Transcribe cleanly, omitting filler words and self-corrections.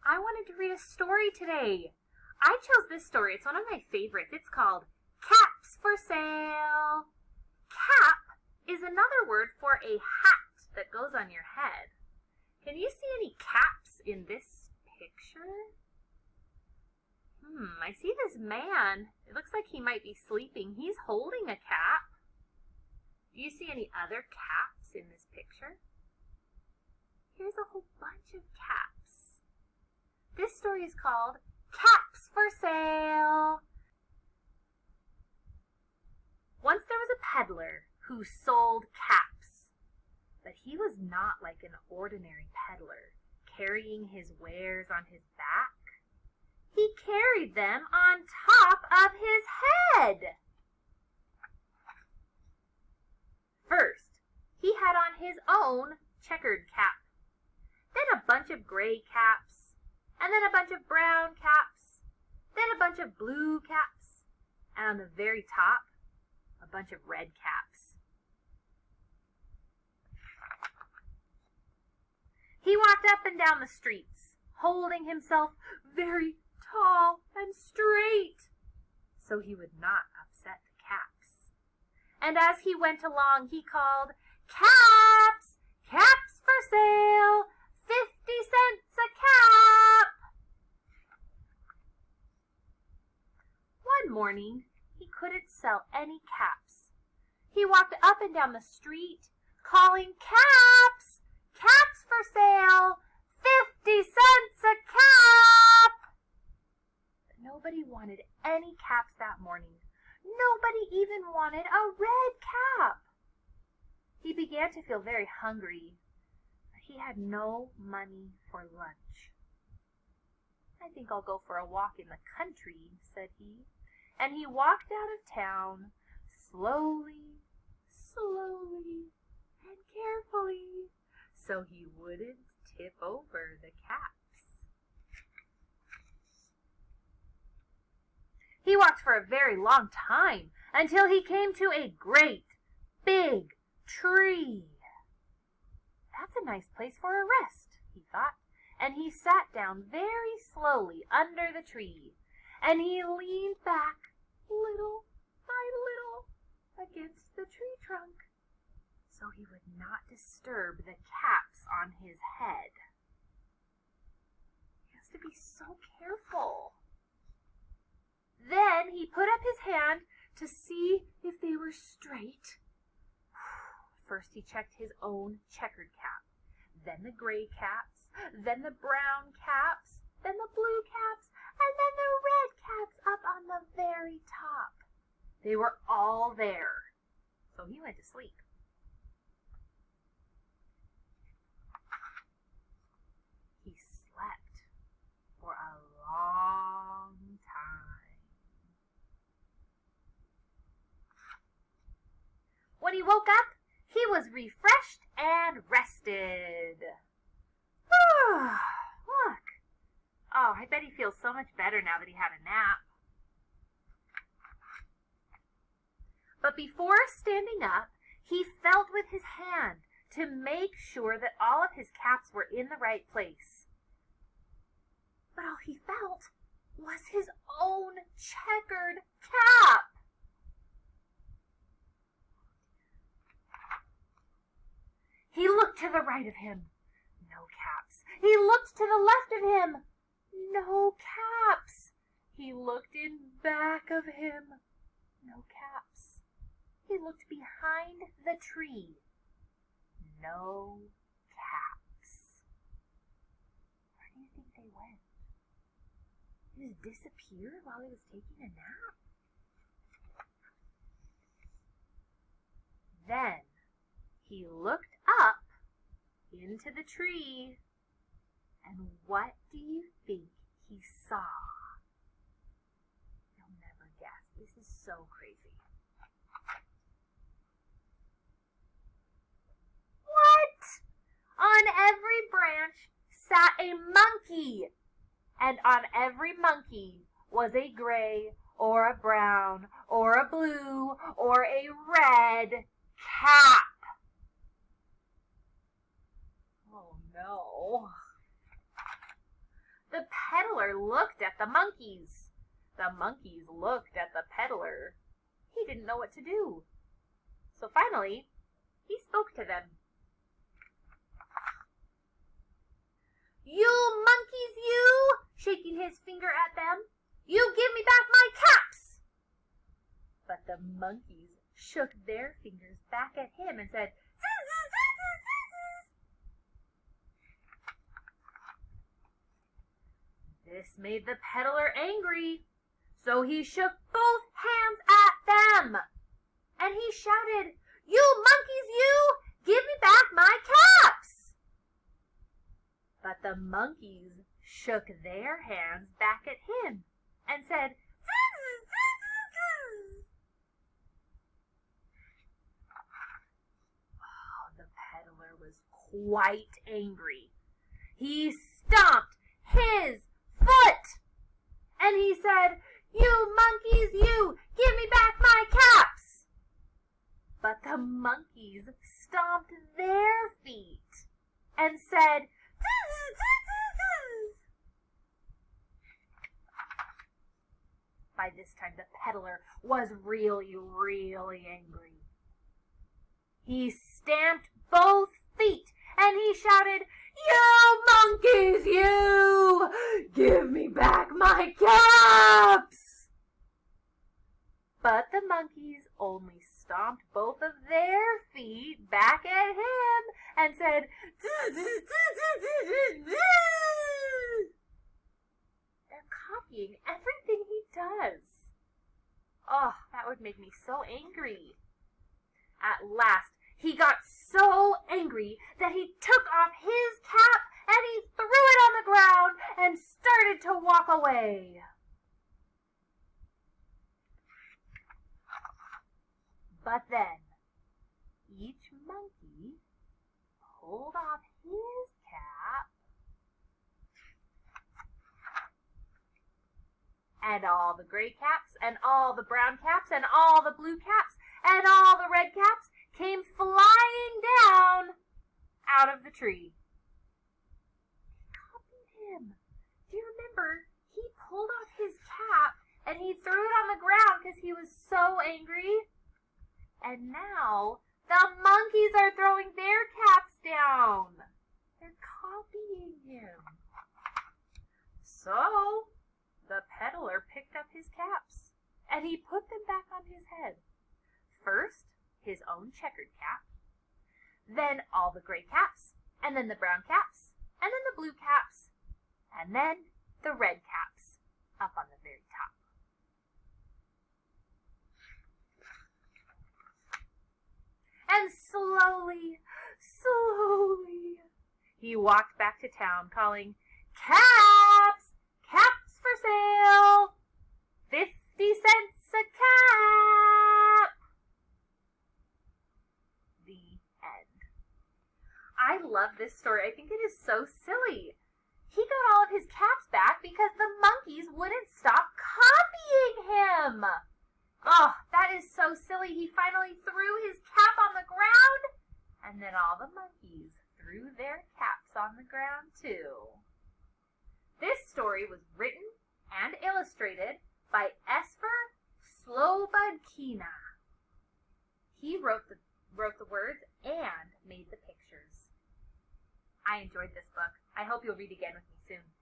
I wanted to read a story today. I chose this story. It's one of my favorites. It's called Caps for Sale. Cap is another word for a hat that goes on your head. Can you see any caps in this picture? I see this man. It looks like he might be sleeping. He's holding a cap. Do you see any other caps in this picture? Here's a whole bunch of caps. This story is called Caps for Sale. Once there was a peddler who sold caps, but he was not like an ordinary peddler, carrying his wares on his back. He carried them on top of his head. First, he had on his own checkered cap, then a bunch of gray caps, and then a bunch of brown caps, then a bunch of blue caps, and on the very top, a bunch of red caps. He walked up and down the streets, holding himself very tall and straight, so he would not upset the caps. And as he went along, he called, "Caps! Caps for sale! 50 cents a cap!" One morning, he couldn't sell any caps. He walked up and down the street, calling, "Caps! Caps for sale! 50 cents a cap!" But nobody wanted any caps that morning. Nobody even wanted a red cap. He began to feel very hungry, but he had no money for lunch. "I think I'll go for a walk in the country," said he. And he walked out of town, slowly, and carefully, so he wouldn't tip over the caps. He walked for a very long time until he came to a great, big tree. "That's a nice place for a rest," he thought, and he sat down very slowly under the tree, and he leaned back little by little against the tree trunk, so he would not disturb the caps on his head. He has to be so careful. Then he put up his hand to see if they were straight. First he checked his own checkered cap, then the gray caps, then the brown caps, then the blue caps, and then the red caps up on the very top. They were all there, so he went to sleep. He slept for a long time. When he woke up, he was refreshed and rested. Look. Oh, I bet he feels so much better now that he had a nap. But before standing up, he felt with his hand to make sure that all of his caps were in the right place. But all he felt was his own checkered cap. He looked to the right of him. No caps. He looked to the left of him. No caps. He looked in back of him. No caps. He looked behind the tree. No caps. Where do you think they went? He just disappeared while he was taking a nap? Then he looked up into the tree, and what do you think he saw? You'll never guess. This is so crazy. What? On every branch sat a monkey, and on every monkey was a gray or a brown or a blue or a red cap. Oh no. The peddler looked at the monkeys. The monkeys looked at the peddler. He didn't know what to do. So finally, he spoke to them. "You monkeys, you!" shaking his finger at them. "You give me back my caps!" But the monkeys shook their fingers back at him and said, "Zzz, zzz, zzz, zzz." This made the peddler angry, so he shook both hands at them. And he shouted, "You monkeys, you! Give me back my caps!" But the monkeys shook their hands back at him and said, "Zzz, zzz, zzz, zzz." Oh, the peddler was quite angry. He stomped his foot and he said, "You monkeys, you! Give me back my caps!" But the monkeys stomped their feet and said, "Zzz, zzz, zzz, zzz." By this time, the peddler was really angry. He stamped both feet and he shouted, "You monkeys, you! Give me back my caps!" But the monkeys only stomped both of their feet back at him and said, "Zzz, zzz, zzz, zzz, zzz." They're copying everything he does. Oh, that would make me so angry. At last, he got so angry that he took off his cap and he threw it on the ground and started to walk away. But then, each monkey pulled off his cap, and all the gray caps, and all the brown caps, and all the blue caps, and all the red caps came flying down out of the tree. They copied him. Do you remember? He pulled off his cap and he threw it on the ground because he was so angry. And now the monkeys are throwing their caps down. They're copying him. So the peddler picked up his caps and he put them back on his head. First, his own checkered cap, then all the gray caps, and then the brown caps, and then the blue caps, and then the red caps up on the very top. And slowly, he walked back to town calling, "Caps! Caps for sale! 50 cents a cap!" The end. I love this story. I think it is so silly. He got all of his caps back because the monkeys wouldn't stop copying him. Oh, that is so silly. He finally threw his cap on the ground, and then all the monkeys threw their caps on the ground too. This story was written and illustrated by Esphyr Slobodkina. He wrote the words and made the pictures. I enjoyed this book. I hope you'll read again with me soon.